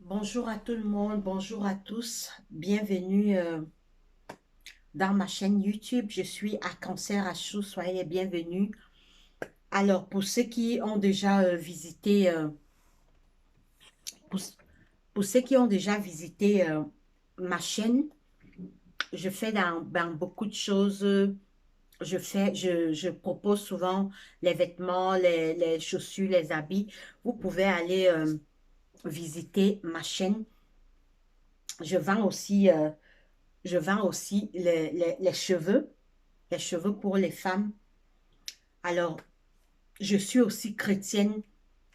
Bonjour à tout le monde, bonjour à tous. Bienvenue dans ma chaîne YouTube. Je suis à Cancer à Chou, soyez les bienvenus. Alors, pour ceux qui ont déjà visité, pour, pour ceux qui ont déjà visité ma chaîne, je fais dans beaucoup de choses. Je propose souvent les vêtements, les chaussures, les habits. Vous pouvez aller visiter ma chaîne. Je vends aussi les cheveux pour les femmes. Alors, je suis aussi chrétienne.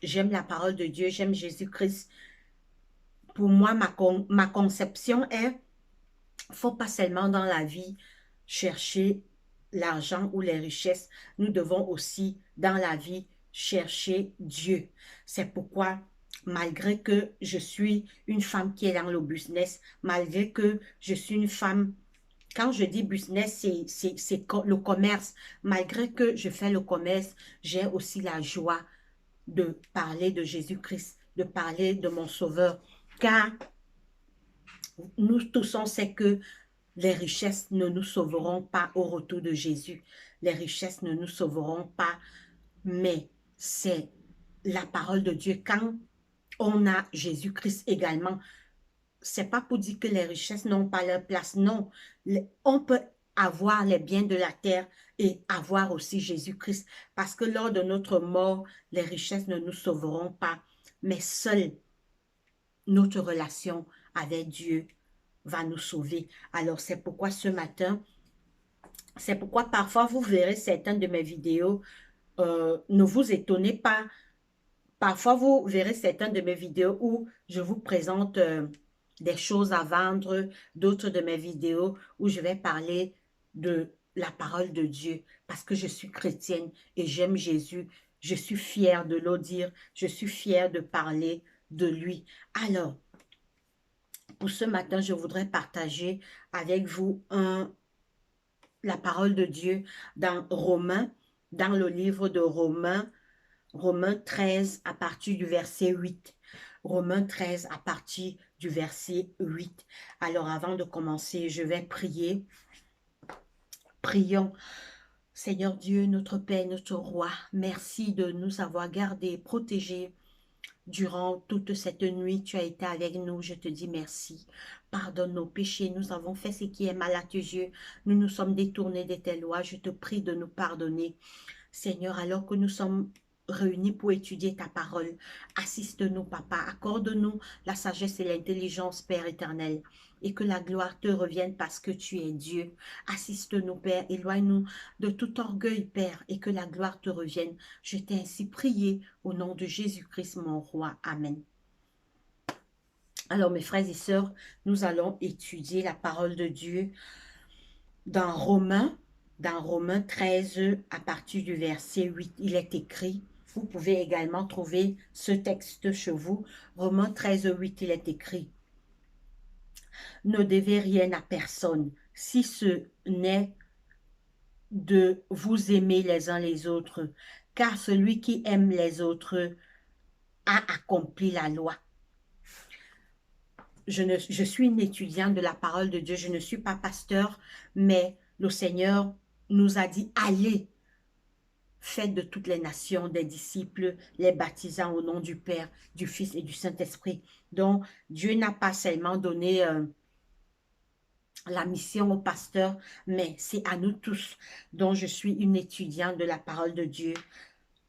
J'aime la parole de Dieu, j'aime Jésus-Christ. Pour moi, ma conception est, faut pas seulement dans la vie chercher l'argent ou les richesses. Nous devons aussi dans la vie chercher Dieu. C'est pourquoi, malgré que je suis une femme qui est dans le business, malgré que je suis une femme. Quand je dis business, c'est le commerce. Malgré que je fais le commerce, j'ai aussi la joie de parler de Jésus-Christ, de parler de mon Sauveur. Car nous tous, on sait que les richesses ne nous sauveront pas au retour de Jésus. Les richesses ne nous sauveront pas, mais c'est la parole de Dieu. Quand on a Jésus-Christ également, c'est pas pour dire que les richesses n'ont pas leur place, non. On peut avoir les biens de la terre et avoir aussi Jésus-Christ, parce que lors de notre mort, les richesses ne nous sauveront pas, mais seule notre relation avec Dieu va nous sauver. Alors c'est pourquoi ce matin, c'est pourquoi parfois vous verrez certaines de mes vidéos, ne vous étonnez pas. Parfois, vous verrez certaines de mes vidéos où je vous présente des choses à vendre, d'autres de mes vidéos où je vais parler de la parole de Dieu parce que je suis chrétienne et j'aime Jésus. Je suis fière de le dire, je suis fière de parler de lui. Alors, pour ce matin, je voudrais partager avec vous la parole de Dieu dans Romains, dans le livre de Romains, Romains 13 à partir du verset 8. Romains 13 à partir du verset 8. Alors avant de commencer, je vais prier. Prions. Seigneur Dieu, notre Père, notre Roi, merci de nous avoir gardés, protégés durant toute cette nuit. Tu as été avec nous, je te dis merci. Pardonne nos péchés, nous avons fait ce qui est mal à tes yeux. Nous nous sommes détournés de tes lois. Je te prie de nous pardonner. Seigneur, alors que nous sommes réunis pour étudier ta parole, assiste-nous, Papa, accorde-nous la sagesse et l'intelligence, Père éternel, et que la gloire te revienne parce que tu es Dieu. Assiste-nous, Père, éloigne-nous de tout orgueil, Père, et que la gloire te revienne. Je t'ai ainsi prié au nom de Jésus-Christ, mon roi. Amen. Alors, mes frères et sœurs, nous allons étudier la parole de Dieu dans Romains 13, à partir du verset 8, il est écrit, vous pouvez également trouver ce texte chez vous, Romains 13, 8, il est écrit, ne devez rien à personne, si ce n'est de vous aimer les uns les autres, car celui qui aime les autres a accompli la loi. Je suis une étudiante de la parole de Dieu, je ne suis pas pasteur, mais le Seigneur nous a dit, allez, faites de toutes les nations des disciples, les baptisant au nom du Père, du Fils et du Saint-Esprit. Donc, Dieu n'a pas seulement donné la mission au pasteur, mais c'est à nous tous. Donc, je suis une étudiante de la parole de Dieu.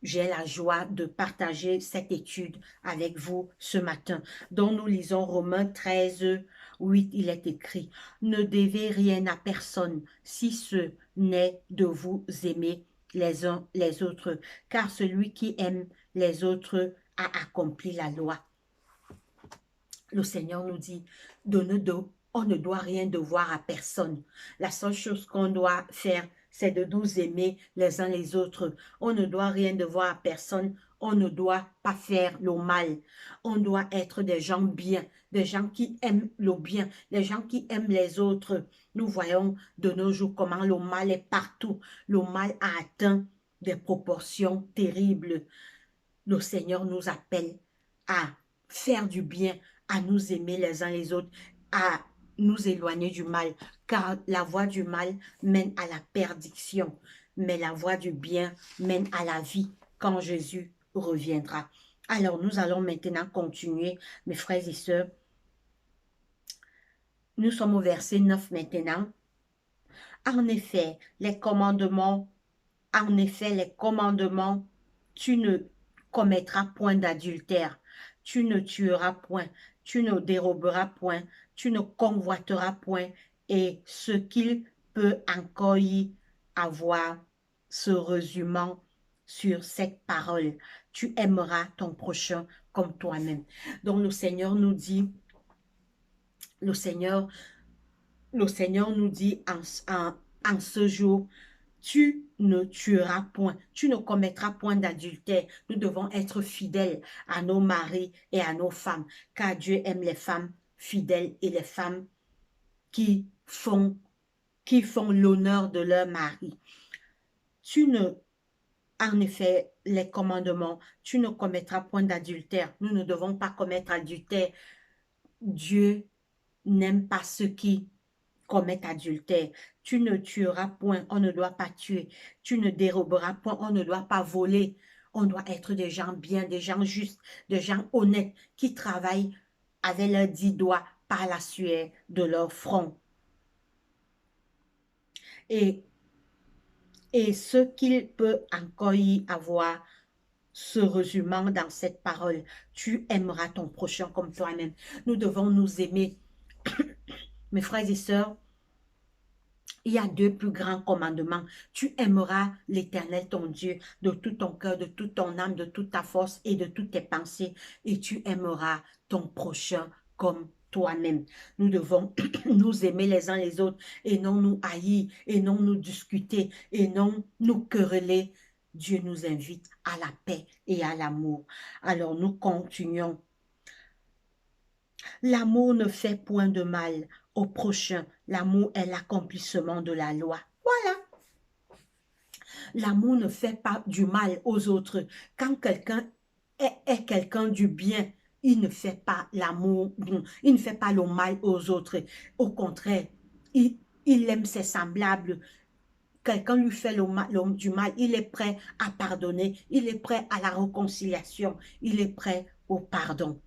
J'ai la joie de partager cette étude avec vous ce matin. Donc, nous lisons Romains 13, 8, il est écrit, « Ne devez rien à personne, si ce n'est de vous aimer les uns les autres, car celui qui aime les autres a accompli la loi. » Le Seigneur nous dit, on ne doit rien devoir à personne. La seule chose qu'on doit faire, c'est de nous aimer les uns les autres. On ne doit rien devoir à personne. On ne doit pas faire le mal. On doit être des gens bien, des gens qui aiment le bien, des gens qui aiment les autres. Nous voyons de nos jours comment le mal est partout. Le mal a atteint des proportions terribles. Le Seigneur nous appelle à faire du bien, à nous aimer les uns les autres, à nous éloigner du mal, car la voie du mal mène à la perdition, mais la voie du bien mène à la vie quand Jésus reviendra. Alors nous allons maintenant continuer, mes frères et sœurs. Nous sommes au verset 9 maintenant. En effet, les commandements, tu ne commettras point d'adultère, tu ne tueras point, tu ne déroberas point, tu ne convoiteras point, et ce qu'il peut encore y avoir, se résumant sur cette parole, tu aimeras ton prochain comme toi-même. Donc le Seigneur nous dit, le Seigneur, le Seigneur nous dit en ce jour, tu ne tueras point, tu ne commettras point d'adultère. Nous devons être fidèles à nos maris et à nos femmes, car Dieu aime les femmes fidèles et les femmes qui font, l'honneur de leur mari. Tu ne, en effet, les commandements, tu ne commettras point d'adultère. Nous ne devons pas commettre adultère. Dieu n'aime pas ceux qui commettent adultère. Tu ne tueras point, on ne doit pas tuer. Tu ne déroberas point, on ne doit pas voler. On doit être des gens bien, des gens justes, des gens honnêtes, qui travaillent avec leurs 10 doigts par la sueur de leur front. Et, ce qu'il peut encore y avoir, se résumant dans cette parole, tu aimeras ton prochain comme toi-même. Nous devons nous aimer. Mes frères et sœurs, il y a 2 plus grands commandements. Tu aimeras l'Éternel, ton Dieu, de tout ton cœur, de toute ton âme, de toute ta force et de toutes tes pensées. Et tu aimeras ton prochain comme toi-même. Nous devons nous aimer les uns les autres et non nous haïr, et non nous discuter, et non nous quereller. Dieu nous invite à la paix et à l'amour. Alors nous continuons. L'amour ne fait point de mal au prochain. L'amour est l'accomplissement de la loi. Voilà. L'amour ne fait pas du mal aux autres. Quand quelqu'un est quelqu'un du bien, il ne fait pas l'amour, il ne fait pas le mal aux autres. Au contraire, il aime ses semblables. Quelqu'un lui fait du mal, il est prêt à pardonner, il est prêt à la réconciliation, il est prêt au pardon.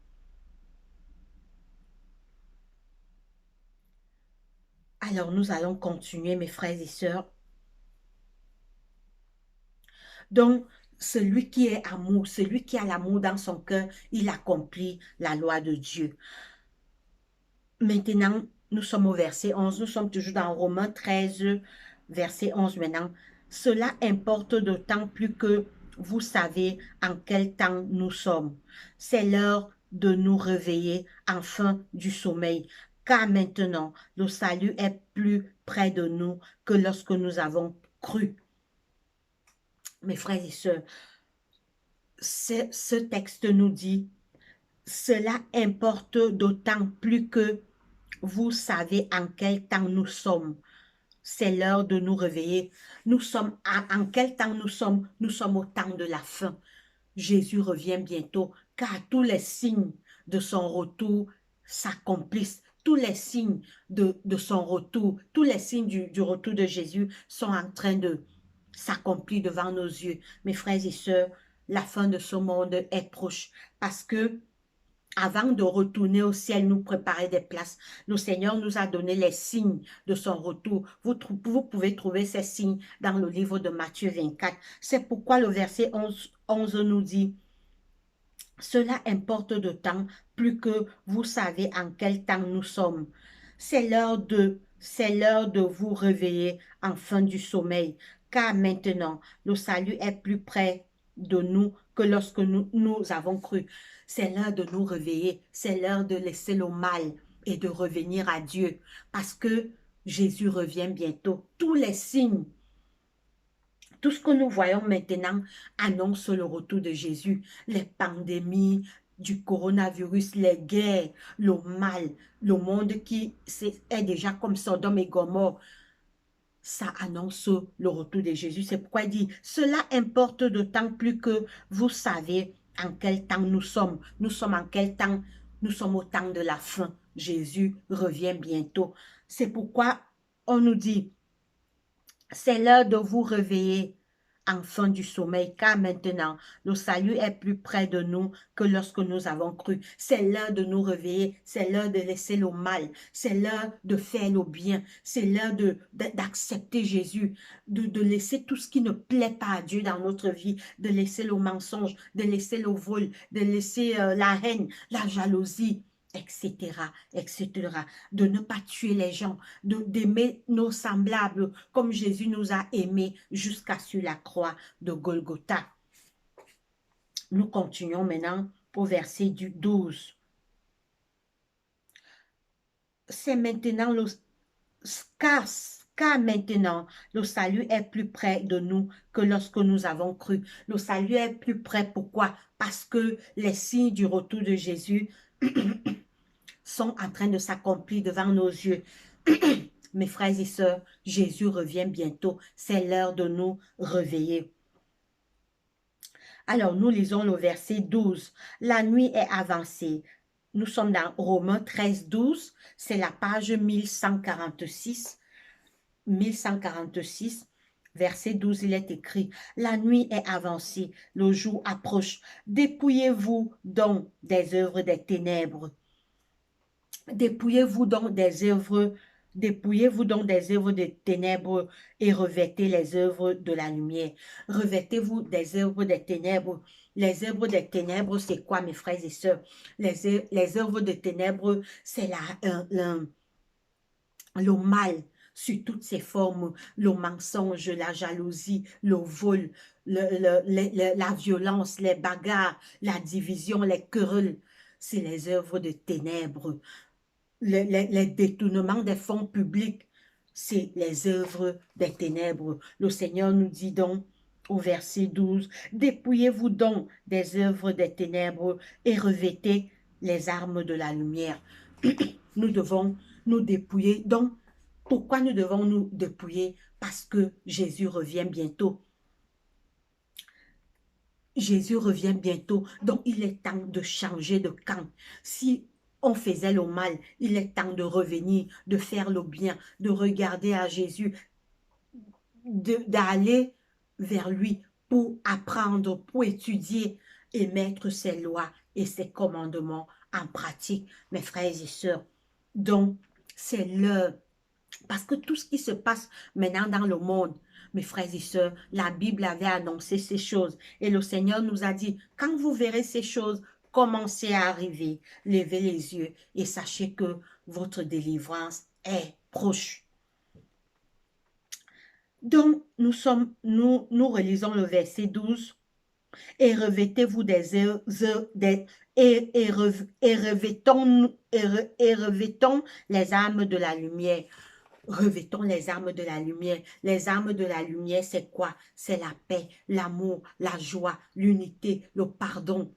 Alors nous allons continuer, mes frères et sœurs. Donc, celui qui est amour, celui qui a l'amour dans son cœur, il accomplit la loi de Dieu. Maintenant, nous sommes au verset 11, nous sommes toujours dans Romains 13, verset 11 maintenant. Cela importe d'autant plus que vous savez en quel temps nous sommes. C'est l'heure de nous réveiller enfin du sommeil, car maintenant, le salut est plus près de nous que lorsque nous avons cru. Mes frères et sœurs, ce texte nous dit, cela importe d'autant plus que vous savez en quel temps nous sommes. C'est l'heure de nous réveiller. Nous sommes en quel temps nous sommes? Nous sommes au temps de la fin. Jésus revient bientôt, car tous les signes de son retour s'accomplissent. Tous les signes de son retour, tous les signes du retour de Jésus sont en train de s'accomplir devant nos yeux. Mes frères et sœurs, la fin de ce monde est proche, parce que avant de retourner au ciel, nous préparer des places. Le Seigneur nous a donné les signes de son retour. Vous pouvez trouver ces signes dans le livre de Matthieu 24. C'est pourquoi le verset 11 nous dit, « Cela importe d'autant plus que vous savez en quel temps nous sommes. C'est l'heure de vous réveiller enfin du sommeil, car maintenant, le salut est plus près de nous que lorsque nous avons cru. » C'est l'heure de nous réveiller, c'est l'heure de laisser le mal et de revenir à Dieu, parce que Jésus revient bientôt. Tous les signes, tout ce que nous voyons maintenant annonce le retour de Jésus. Les pandémies du coronavirus, les guerres, le mal, le monde qui est déjà comme Sodome et Gomorrhe, ça annonce le retour de Jésus. C'est pourquoi il dit, cela importe d'autant plus que vous savez en quel temps nous sommes. Nous sommes en quel temps? Nous sommes au temps de la fin. Jésus revient bientôt. C'est pourquoi on nous dit, c'est l'heure de vous réveiller, enfants du sommeil, car maintenant, le salut est plus près de nous que lorsque nous avons cru. C'est l'heure de nous réveiller, c'est l'heure de laisser le mal, c'est l'heure de faire le bien, c'est l'heure d'accepter Jésus, de laisser tout ce qui ne plaît pas à Dieu dans notre vie, de laisser le mensonge, de laisser le vol, de laisser la haine, la jalousie, etc., etc., de ne pas tuer les gens, d'aimer nos semblables comme Jésus nous a aimés jusqu'à sur la croix de Golgotha. Nous continuons maintenant au verset du 12. C'est maintenant car maintenant le salut est plus près de nous que lorsque nous avons cru. Le salut est plus près, pourquoi? Parce que les signes du retour de Jésus sont en train de s'accomplir devant nos yeux. Mes frères et sœurs, Jésus revient bientôt. C'est l'heure de nous réveiller. Alors, nous lisons le verset 12. La nuit est avancée. Nous sommes dans Romains 13, 12. C'est la page 1146. 1146, verset 12, il est écrit, « La nuit est avancée, le jour approche. Dépouillez-vous donc des œuvres des ténèbres. Dépouillez-vous donc des œuvres des ténèbres et revêtez les œuvres de la lumière. » Revêtez-vous des œuvres des ténèbres. Les œuvres des ténèbres, c'est quoi, mes frères et sœurs? Les œuvres des ténèbres, c'est le mal sur toutes ses formes, le mensonge, la jalousie, le vol, la violence, les bagarres, la division, les querelles. C'est les œuvres de ténèbres. Les détournements des fonds publics, c'est les œuvres des ténèbres. Le Seigneur nous dit donc au verset 12, « Dépouillez-vous donc des œuvres des ténèbres et revêtez les armes de la lumière. » Nous devons nous dépouiller. Donc, pourquoi nous devons nous dépouiller? Parce que Jésus revient bientôt. Jésus revient bientôt. Donc, il est temps de changer de camp. Si on faisait le mal, il est temps de revenir, de faire le bien, de regarder à Jésus, d'aller vers lui pour apprendre, pour étudier et mettre ses lois et ses commandements en pratique, mes frères et sœurs. Donc, c'est l'heure. Parce que tout ce qui se passe maintenant dans le monde, mes frères et sœurs, la Bible avait annoncé ces choses. Et le Seigneur nous a dit, quand vous verrez ces choses commencer à arriver, levez les yeux et sachez que votre délivrance est proche. Donc, nous relisons le verset 12. Et revêtez-vous et revêtons les armes de la lumière. Revêtons les armes de la lumière. Les armes de la lumière, c'est quoi? C'est la paix, l'amour, la joie, l'unité, le pardon.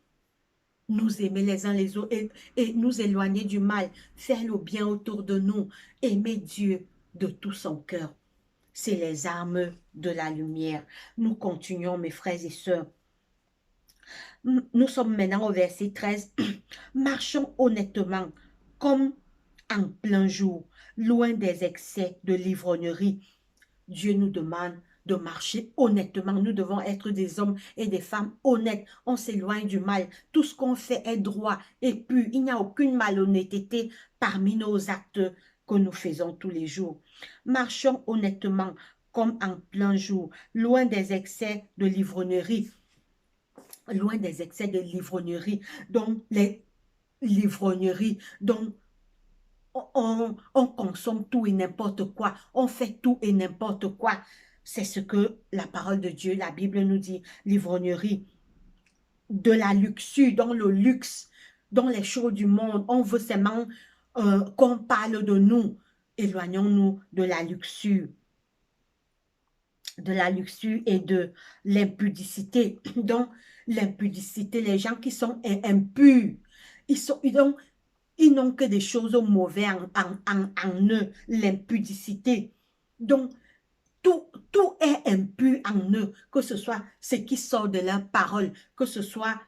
Nous aimer les uns les autres et nous éloigner du mal. Faire le bien autour de nous. Aimer Dieu de tout son cœur. C'est les armes de la lumière. Nous continuons, mes frères et sœurs. Nous sommes maintenant au verset 13. Marchons honnêtement, comme en plein jour, loin des excès de l'ivrognerie. Dieu nous demande de marcher honnêtement. Nous devons être des hommes et des femmes honnêtes. On s'éloigne du mal. Tout ce qu'on fait est droit et pur. Il n'y a aucune malhonnêteté parmi nos actes que nous faisons tous les jours. Marchons honnêtement, comme en plein jour, loin des excès de l'ivrognerie. Loin des excès de l'ivrognerie. Donc, l'ivrognerie, donc on consomme tout et n'importe quoi, on fait tout et n'importe quoi. C'est ce que la parole de Dieu, la Bible nous dit, l'ivrognerie, de la luxure, dans le luxe, dans les choses du monde. On veut seulement qu'on parle de nous. Éloignons-nous de la luxure. De la luxure et de l'impudicité. Donc, l'impudicité, les gens qui sont impurs, ils n'ont que des choses mauvaises en eux, l'impudicité. Donc, tout est impur en eux, que ce soit ce qui sort de leur parole, que ce soit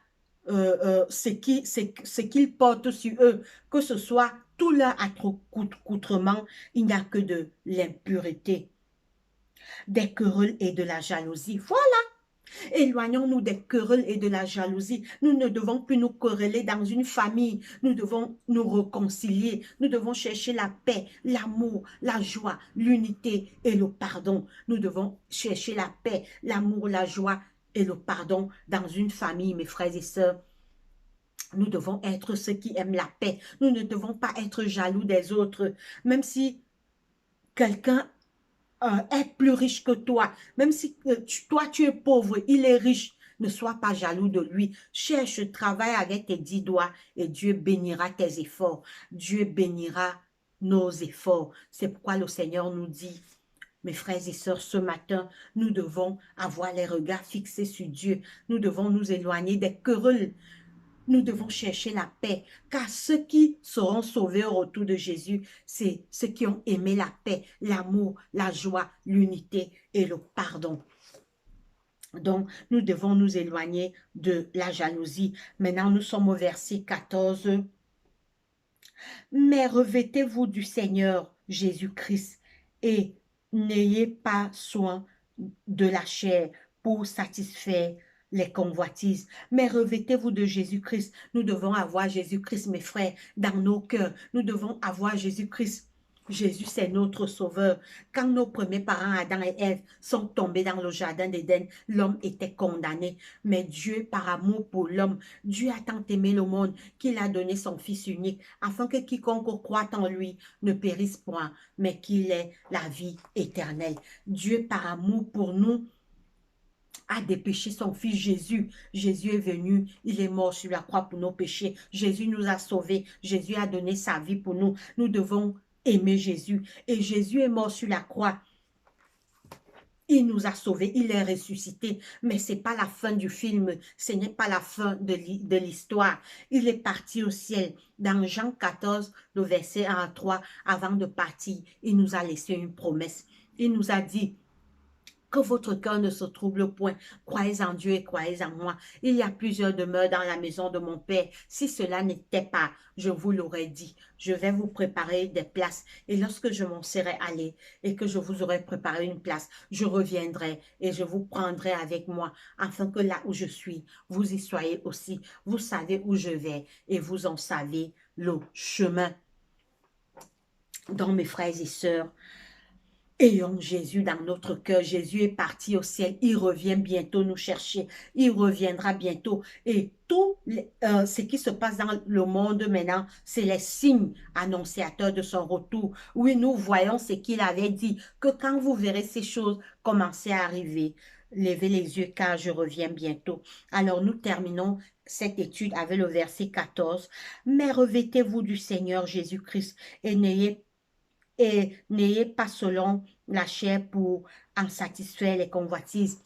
ce qu'ils portent sur eux, que ce soit tout leur accoutrement, il n'y a que de l'impureté, des querelles et de la jalousie. Voilà. Éloignons-nous des querelles et de la jalousie. Nous ne devons plus nous quereller dans une famille. Nous devons nous réconcilier. Nous devons chercher la paix, l'amour, la joie, l'unité et le pardon. Nous devons chercher la paix, l'amour, la joie et le pardon dans une famille, mes frères et sœurs. Nous devons être ceux qui aiment la paix. Nous ne devons pas être jaloux des autres. Même si quelqu'un est plus riche que toi, même si toi tu es pauvre, il est riche, ne sois pas jaloux de lui. Cherche, travaille avec tes 10 doigts et Dieu bénira tes efforts. Dieu bénira nos efforts. C'est pourquoi le Seigneur nous dit, mes frères et sœurs, ce matin, nous devons avoir les regards fixés sur Dieu. Nous devons nous éloigner des querelles. Nous devons chercher la paix, car ceux qui seront sauvés au retour de Jésus, c'est ceux qui ont aimé la paix, l'amour, la joie, l'unité et le pardon. Donc, nous devons nous éloigner de la jalousie. Maintenant, nous sommes au verset 14. Mais revêtez-vous du Seigneur Jésus-Christ et n'ayez pas soin de la chair pour satisfaire les convoitises. Mais revêtez-vous de Jésus-Christ. Nous devons avoir Jésus-Christ, mes frères, dans nos cœurs. Nous devons avoir Jésus-Christ. Jésus, c'est notre sauveur. Quand nos premiers parents, Adam et Ève, sont tombés dans le jardin d'Éden, l'homme était condamné. Mais Dieu, par amour pour l'homme, Dieu a tant aimé le monde qu'il a donné son Fils unique, afin que quiconque croit en lui ne périsse point, mais qu'il ait la vie éternelle. Dieu, par amour pour nous, a dépêché son fils Jésus. Jésus est venu, il est mort sur la croix pour nos péchés. Jésus nous a sauvés. Jésus a donné sa vie pour nous. Nous devons aimer Jésus. Et Jésus est mort sur la croix. Il nous a sauvés, il est ressuscité, mais ce n'est pas la fin du film, ce n'est pas la fin de l'histoire. Il est parti au ciel. Dans Jean 14, le verset 1 à 3, avant de partir, il nous a laissé une promesse. Il nous a dit, que votre cœur ne se trouble point. Croyez en Dieu et croyez en moi. Il y a plusieurs demeures dans la maison de mon Père. Si cela n'était pas, je vous l'aurais dit. Je vais vous préparer des places. Et lorsque je m'en serai allé et que je vous aurai préparé une place, je reviendrai et je vous prendrai avec moi, afin que là où je suis, vous y soyez aussi. Vous savez où je vais et vous en savez le chemin. Donc, mes frères et sœurs, ayons Jésus dans notre cœur. Jésus est parti au ciel. Il revient bientôt nous chercher. Il reviendra bientôt. Et tout ce qui se passe dans le monde maintenant, c'est les signes annonciateurs de son retour. Oui, nous voyons ce qu'il avait dit, que quand vous verrez ces choses commencer à arriver, levez les yeux car je reviens bientôt. Alors nous terminons cette étude avec le verset 14. Mais revêtez-vous du Seigneur Jésus-Christ et n'ayez pas selon la chair pour en satisfaire les convoitises.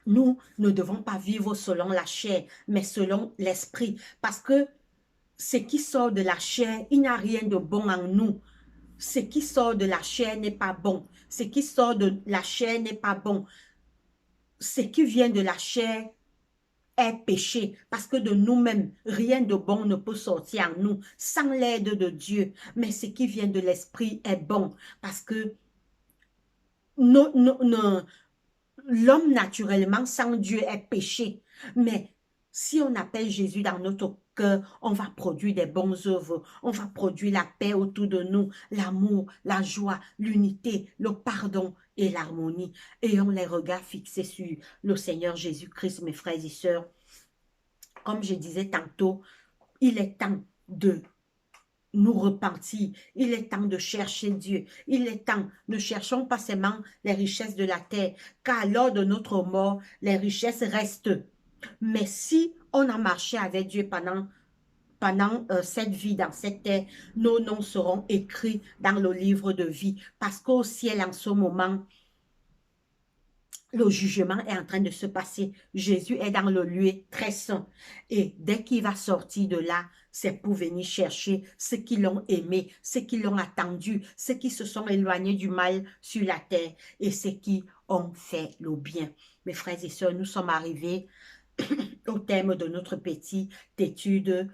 Nous ne devons pas vivre selon la chair, mais selon l'esprit. Parce que ce qui sort de la chair, il n'y a rien de bon en nous. Ce qui sort de la chair n'est pas bon. Ce qui sort de la chair n'est pas bon. Ce qui vient de la chair est péché, parce que de nous-mêmes, rien de bon ne peut sortir en nous sans l'aide de Dieu. Mais ce qui vient de l'esprit est bon, parce que l'homme naturellement sans Dieu est péché. Mais si on appelle Jésus dans notre cœur, on va produire des bonnes œuvres, on va produire la paix autour de nous, l'amour, la joie, l'unité, le pardon et l'harmonie. Ayons les regards fixés sur le Seigneur Jésus-Christ, mes frères et sœurs. Comme je disais tantôt, il est temps de nous repentir. Il est temps de chercher Dieu. Il est temps. Ne cherchons pas seulement les richesses de la terre, car lors de notre mort, les richesses restent. Mais si on a marché avec Dieu pendant cette vie, dans cette terre, nos noms seront écrits dans le livre de vie. Parce qu'au ciel, en ce moment, le jugement est en train de se passer. Jésus est dans le lieu très saint. Et dès qu'il va sortir de là, c'est pour venir chercher ceux qui l'ont aimé, ceux qui l'ont attendu, ceux qui se sont éloignés du mal sur la terre et ceux qui ont fait le bien. Mes frères et sœurs, nous sommes arrivés au thème de notre petite étude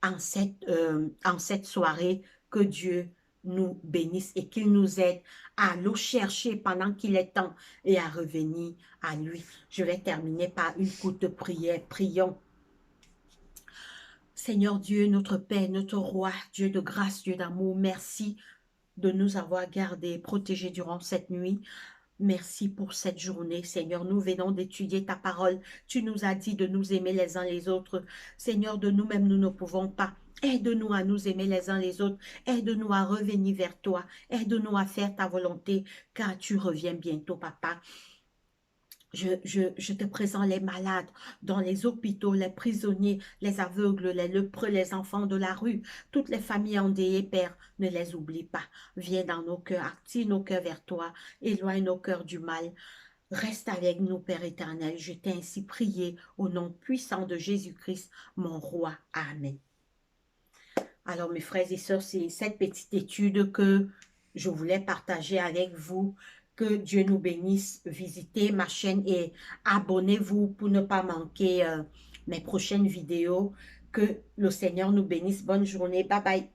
en cette soirée. Que Dieu nous bénisse et qu'il nous aide à le chercher pendant qu'il est temps et à revenir à lui. Je vais terminer par une courte prière. Prions. Seigneur Dieu, notre Père, notre Roi, Dieu de grâce, Dieu d'amour, merci de nous avoir gardés, protégés durant cette nuit. Merci pour cette journée, Seigneur. Nous venons d'étudier ta parole. Tu nous as dit de nous aimer les uns les autres. Seigneur, de nous-mêmes, nous ne pouvons pas. Aide-nous à nous aimer les uns les autres. Aide-nous à revenir vers toi. Aide-nous à faire ta volonté, car tu reviens bientôt, Papa. Je te présente les malades dans les hôpitaux, les prisonniers, les aveugles, les lépreux, les enfants de la rue, toutes les familles endeuillées, Père, ne les oublie pas. Viens dans nos cœurs, active nos cœurs vers toi, éloigne nos cœurs du mal. Reste avec nous, Père éternel. Je t'ai ainsi prié au nom puissant de Jésus-Christ, mon roi. Amen. Alors, mes frères et sœurs, c'est cette petite étude que je voulais partager avec vous. Que Dieu nous bénisse. Visitez ma chaîne et abonnez-vous pour ne pas manquer mes prochaines vidéos. Que le Seigneur nous bénisse. Bonne journée. Bye bye.